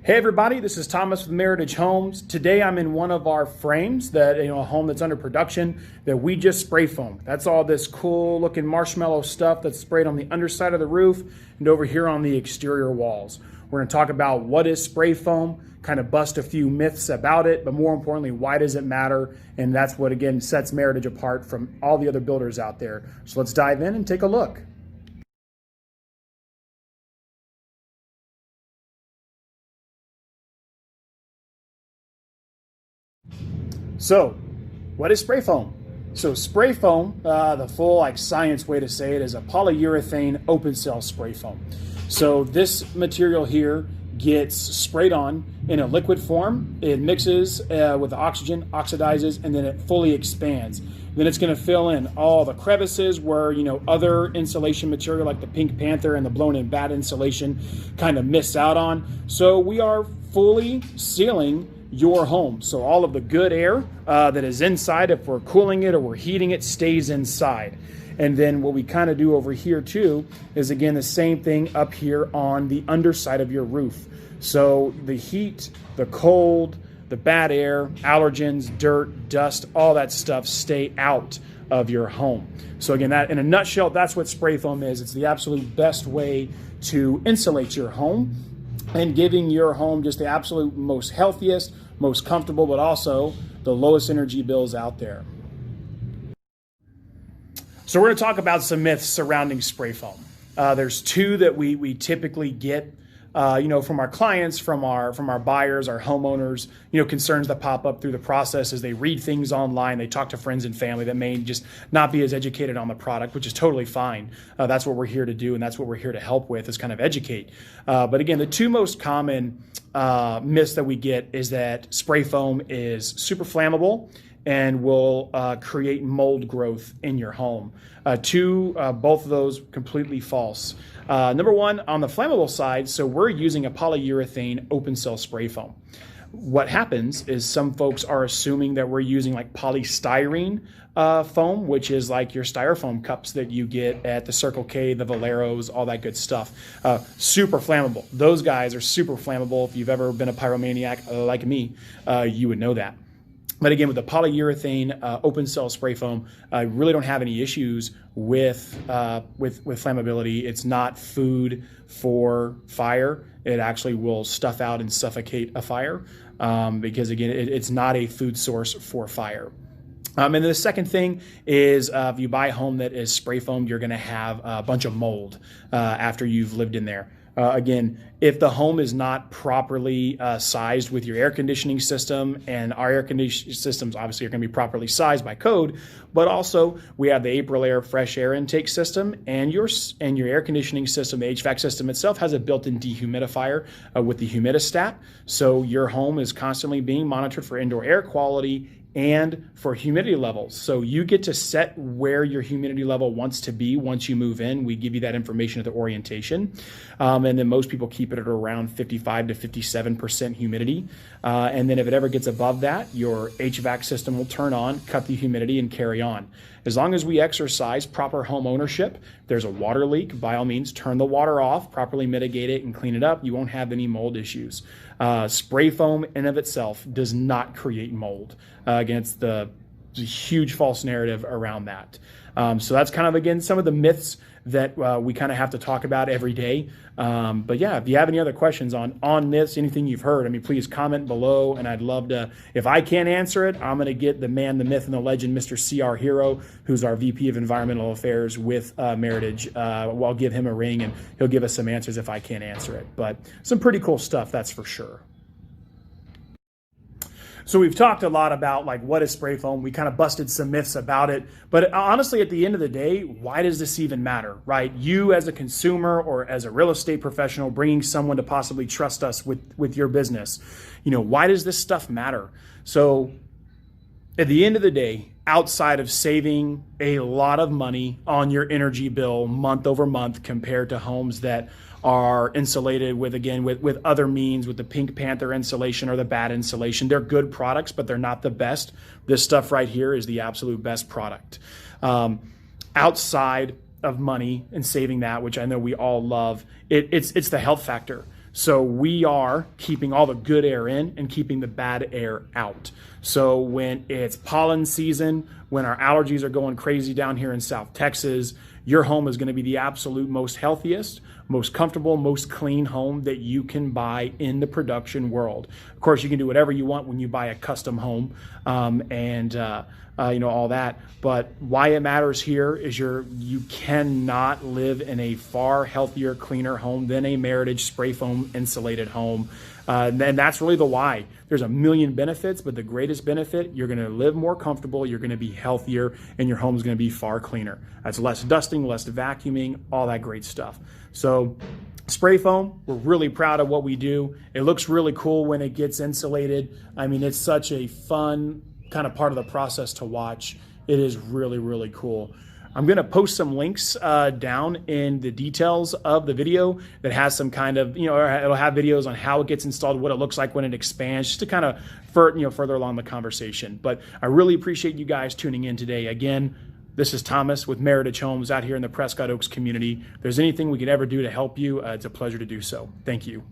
Hey everybody, this is Thomas with Meritage Homes. Today I'm in one of our frames that, a home that's under production that we just spray foam. That's all this cool looking marshmallow stuff that's sprayed on the underside of the roof and over here on the exterior walls. We're going to talk about what is spray foam, kind of bust a few myths about it, but more importantly, why does it matter? And that's what again sets Meritage apart from all the other builders out there. So let's dive in and take a look. So, what is spray foam? So spray foam, the full science way to say it, is a polyurethane open cell spray foam. So this material here gets sprayed on in a liquid form. It mixes with the oxygen, oxidizes, and then it fully expands. Then it's going to fill in all the crevices where other insulation material like the Pink Panther and the blown in bat insulation kind of miss out on. So we are fully sealing your home. So all of the good air that is inside, if we're cooling it or we're heating it, stays inside. And then what we kind of do over here too is again the same thing up here on the underside of your roof. So the heat, the cold, the bad air, allergens, dirt, dust, all that stuff stay out of your home. So again, that in a nutshell, that's what spray foam is. It's the absolute best way to insulate your home and giving your home just the absolute most healthiest, most comfortable, but also the lowest energy bills out there. So we're going to talk about some myths surrounding spray foam. There's two that we typically get from our clients, from our buyers, our homeowners, concerns that pop up through the process as they read things online, they talk to friends and family that may just not be as educated on the product, which is totally fine. That's what we're here to do, and that's what we're here to help with, is kind of educate. But again, the two most common myths that we get is that spray foam is super flammable and will create mold growth in your home. Both of those completely false. Number one, on the flammable side, so we're using a polyurethane open cell spray foam. What happens is some folks are assuming that we're using polystyrene foam, which is like your styrofoam cups that you get at the Circle K, the Valeros, all that good stuff. Super flammable. Those guys are super flammable. If you've ever been a pyromaniac like me, you would know that. But again, with the polyurethane open cell spray foam, I really don't have any issues with flammability. It's not food for fire. It actually will stuff out and suffocate a fire because again, it's not a food source for fire. And then the second thing is if you buy a home that is spray foamed, you're going to have a bunch of mold after you've lived in there. Again, if the home is not properly sized with your air conditioning system, and our air conditioning systems obviously are going to be properly sized by code, but also we have the Aprilaire fresh air intake system, and your air conditioning system, the HVAC system itself, has a built-in dehumidifier with the humidistat. So your home is constantly being monitored for indoor air quality and for humidity levels. So you get to set where your humidity level wants to be once you move in. We give you that information at the orientation. And then most people keep it at around 55 to 57% humidity. And then if it ever gets above that, your HVAC system will turn on, cut the humidity, and carry on. As long as we exercise proper home ownership, there's a water leak, by all means, turn the water off, properly mitigate it, and clean it up. You won't have any mold issues. Spray foam in and of itself does not create mold. Against the huge false narrative around that. So that's kind of, again, some of the myths that we kind of have to talk about every day. But yeah, if you have any other questions on myths, anything you've heard, please comment below, and I'd love to, if I can't answer it, I'm going to get the man, the myth, and the legend, Mr. C.R. Hero, who's our VP of Environmental Affairs with Meritage. I'll give him a ring, and he'll give us some answers if I can't answer it. But some pretty cool stuff, that's for sure. So we've talked a lot about what is spray foam. We kind of busted some myths about it. But honestly, at the end of the day, why does this even matter, right? You as a consumer or as a real estate professional bringing someone to possibly trust us with your business, why does this stuff matter? So at the end of the day, outside of saving a lot of money on your energy bill month over month compared to homes that are insulated with other means, with the Pink Panther insulation or the bat insulation. They're good products, but they're not the best. This stuff right here is the absolute best product. Outside of money and saving that, which I know we all love, it's the health factor. So we are keeping all the good air in and keeping the bad air out. So when it's pollen season, when our allergies are going crazy down here in South Texas, your home is going to be the absolute most healthiest, most comfortable, most clean home that you can buy in the production world. Of course, you can do whatever you want when you buy a custom home, all that. But why it matters here is you cannot live in a far healthier, cleaner home than a Meritage spray foam insulated home. And that's really the why. There's a million benefits, but the greatest benefit, you're going to live more comfortable, you're going to be healthier, and your home's going to be far cleaner. That's less dusting, less vacuuming, all that great stuff. So spray foam, we're really proud of what we do. It looks really cool when it gets insulated. I mean, it's such a fun kind of part of the process to watch. It is really, really cool. I'm going to post some links down in the details of the video that has some kind of, it'll have videos on how it gets installed, what it looks like when it expands, just to kind of further along the conversation. But I really appreciate you guys tuning in today. Again, this is Thomas with Meritage Homes out here in the Prescott Oaks community. If there's anything we could ever do to help you, it's a pleasure to do so. Thank you.